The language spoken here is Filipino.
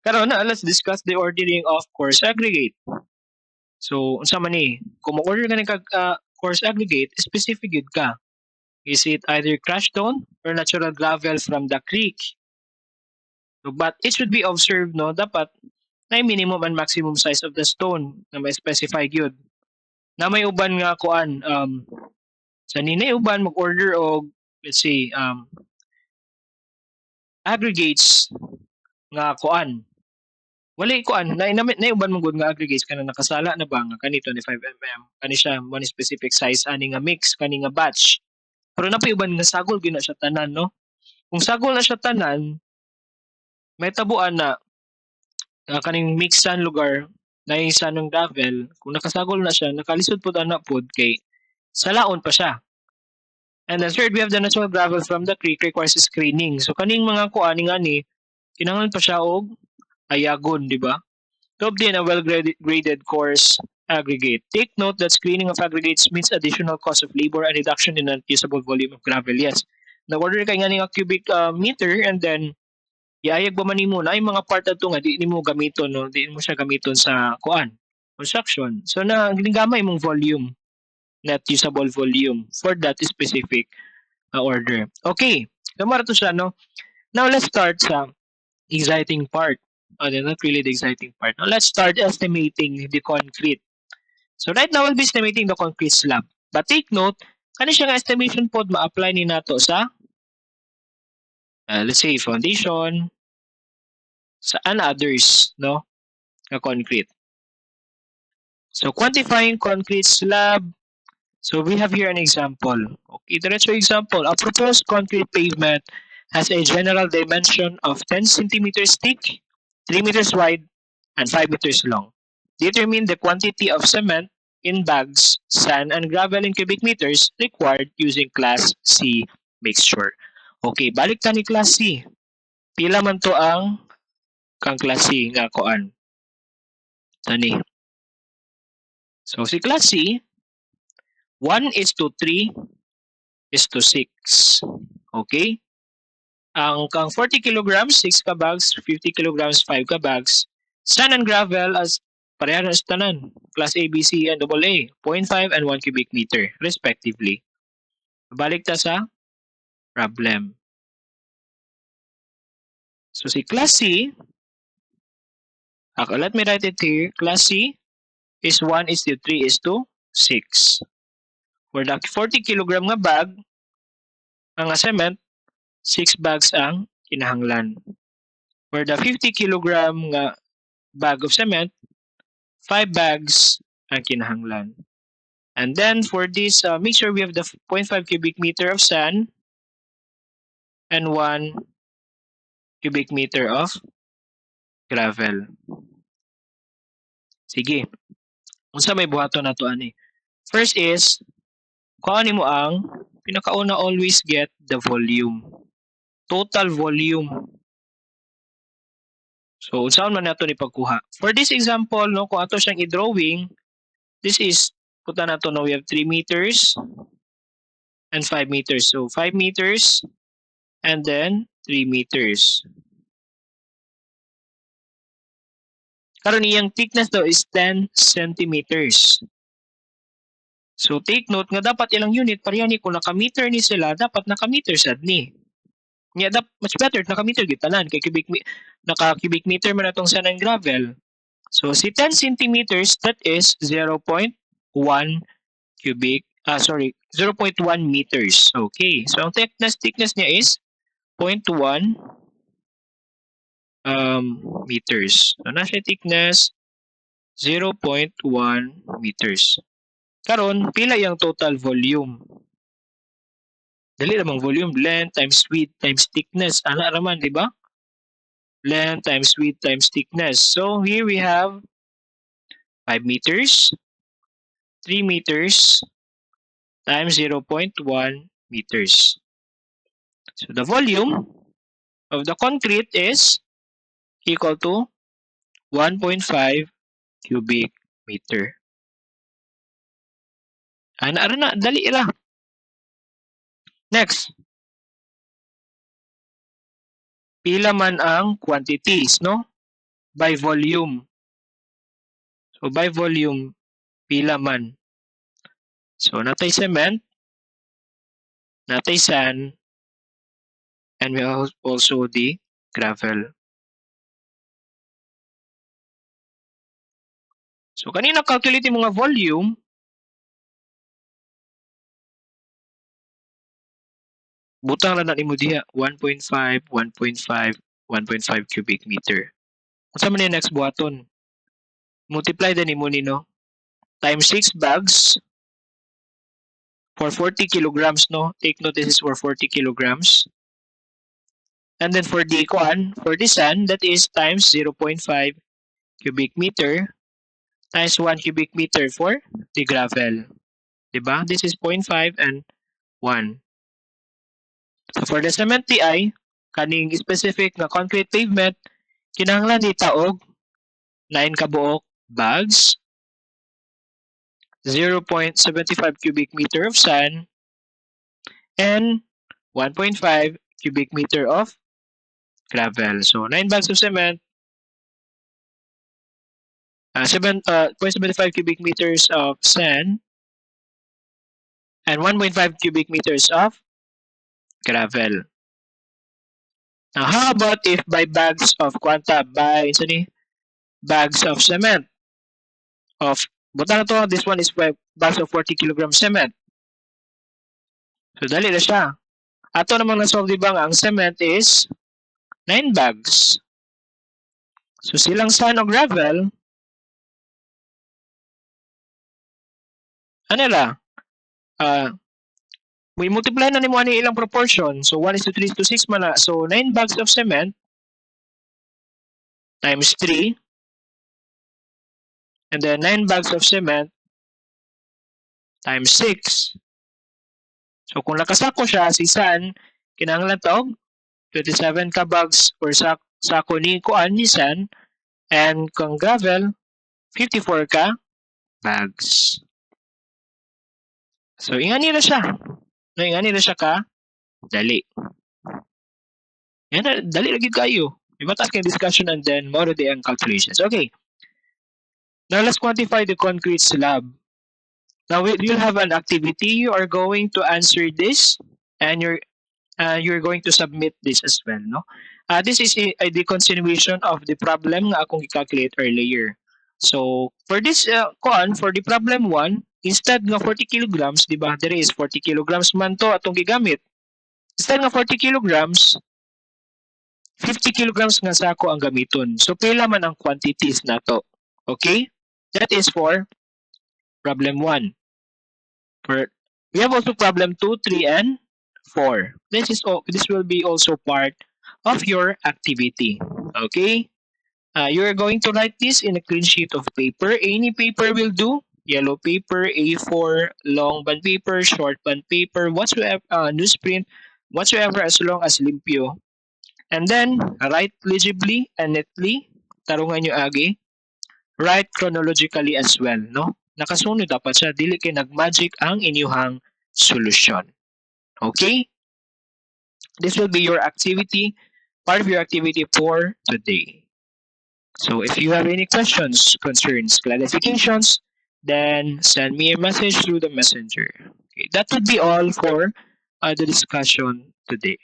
Karon na, let's discuss the ordering of course aggregate. So, unsa man ni? Kung mo-order ka ng course aggregate, specific yun ka. Is it either crushed stone or natural gravel from the creek? So, but it should be observed, no, dapat na minimum and maximum size of the stone na may specify yun. Na may uban nga kuan, sa ninay uban mag-order og, let's say, aggregates nga kuan. Wala kuan, na uban mo gud nga aggregates kana nakasala na ba nga kani 25 mm, kani siya one specific size ani nga mix, kani nga batch. Pero napay uban nga sagol gyud na siya tanan, no? Kung sagol na siya tanan, may tabuan na kaning mixan lugar na isa ng gravel, kung nakasagol na siya, nakalisod po na pod kay salaon pa siya. And then third, we have the natural gravel from the creek requires screening. So kaning mga kuaning ani, kinahanglan pa siya og ayagon, di ba? To obtain a well-graded coarse aggregate. Take note that screening of aggregates means additional cost of labor and reduction in unusable volume of gravel. Yes. Nag-order kay nga nga cubic meter and then iayag ba man nimo na ay mga part ato nga di nimo gamiton, no? Di mo siya gamiton sa kuan construction. So na ginagamay mong volume, not usable volume for that specific order. Okay. So mara to siya, no? Now let's start sa exciting part. Not really the exciting part. Now let's start estimating the concrete. So right now we'll be estimating the concrete slab. But take note, kani siya nga estimation pod ma-apply ni nato sa let's say foundation, and others, no? Na concrete. So quantifying concrete slab. So we have here an example. Okay, diretso example. A proposed concrete pavement has a general dimension of 10 centimeters thick, 3 meters wide, and 5 meters long. Determine the quantity of cement in bags, sand, and gravel in cubic meters required using Class C mixture. Okay, balik ta ni Class C. Pila man to ang kang Class C nga kuan. Tani. So si Class C, 1:3:6. Okay? Ang kang 40 kilograms, 6 ka bags, 50 kilograms, 5 ka bags. Sand and gravel as pareha na sa tanan. Class A, B, C, and AA. 0.5 and 1 cubic meter, respectively. Balik ta sa problem. So si Class C, let me write it here. Class C is 1:3:6. For the 40 kilogram nga bag, ang cement, 6 bags ang kinahanglan. For the 50 kilogram nga bag of cement, 5 bags ang kinahanglan. And then for this mixture, we have the 0.5 cubic meter of sand and 1 cubic meter of gravel. Sige. Unsa may buhaton nato ani? First is, kuha nimo ang pinakauna, always get the volume. Total volume. So, unsaon man nato ni pagkuha? For this example, no, kung ato siyang i-drawing, this is, puta nato, no, we have 3 meters and 5 meters. So, 5 meters and then 3 meters. Karon iyang thickness daw is 10 centimeters. So, take note nga dapat ilang unit, pareha ni kung naka-meter ni sila, dapat naka-meter sad ni. Nga much better naka-meter gyud tanan kay naka-cubic meter man atong sand and gravel. So si 10 centimeters, that is 0.1 cubic 0.1 meters. Okay. So ang thickness niya is 0.1 meters. So nasa thickness 0.1 meters. Karon pila yung total volume? Dali namang volume, length times width times thickness. Ana raman, di ba? Length times width times thickness. So here we have 5 meters, 3 meters times 0.1 meters. So the volume of the concrete is equal to 1.5 cubic meter. Ana na, dali ra. Next. Pila man ang quantities, no? by volume. So by volume, pila man. So natay cement, natay sand, and we have also the gravel. So kanina calculate yung mga volume, butang lang na nimo diha 1.5, 1.5, 1.5 cubic meter. Unsa man yung next buhaton? Multiply din nimo nino times 6 bags for 40 kilograms, no? Take note, this is for 40 kilograms. And then for the for the sand, that is times 0.5 cubic meter times 1 cubic meter for the gravel. Diba? This is 0.5 and 1. So for the cement TI, kaning specific na concrete pavement, kinahanglan ni taog 9 kabuok bags, 0.75 cubic meter of sand, and 1.5 cubic meter of gravel. So 9 bags of cement, 0.75 cubic meters of sand, and 1.5 cubic meters of gravel. Now, how about if by bags of bags of cement of butang to, this one is bags of 40 kilogram cement. So dali na siya. Ato namang na-solve di ba ang cement is 9 bags. So silang sand o gravel, ano la? We multiply na nimo ani ilang proportion. So 1 is to 3 is to 6 man na. So 9 bags of cement times 3, and then 9 bags of cement times 6. So kung nakasako siya, si sand, kinahanglan taog 27 ka bags or sako ni kuan ni sand, and kung gravel, 54 ka bags. So ingani na siya. No, ingani na siya ka dali. Yan, dali lagi kayo. Ibatas kay discussion and then more the ang calculations. Okay. Now let's quantify the concrete slab. Now we'll have an activity. You are going to answer this, and you're going to submit this as well, no? This is the continuation of the problem nga akong i-calculate earlier. So for this for the problem 1, instead nga 40 kilograms, di ba? There is 40 kilograms man to atong gigamit. Instead nga 40 kilograms, 50 kilograms nga sako ang gamiton. So pila man ang quantities nato. Okay? That is for problem 1. We have also problem 2, 3, and 4. This will be also part of your activity. Okay? You are going to write this in a clean sheet of paper. Any paper will do. Yellow paper, A4, long band paper, short band paper, whatsoever, newsprint, whatsoever, as long as limpyo. And then, write legibly and neatly. Tarungan nyo agi. Write chronologically as well, no? Nakasunod dapat siya, dili kay nagmagic ang inyuhang solution. Okay? This will be your activity, part of your activity for today. So if you have any questions, concerns, clarifications, then send me a message through the messenger. Okay, that would be all for the discussion today.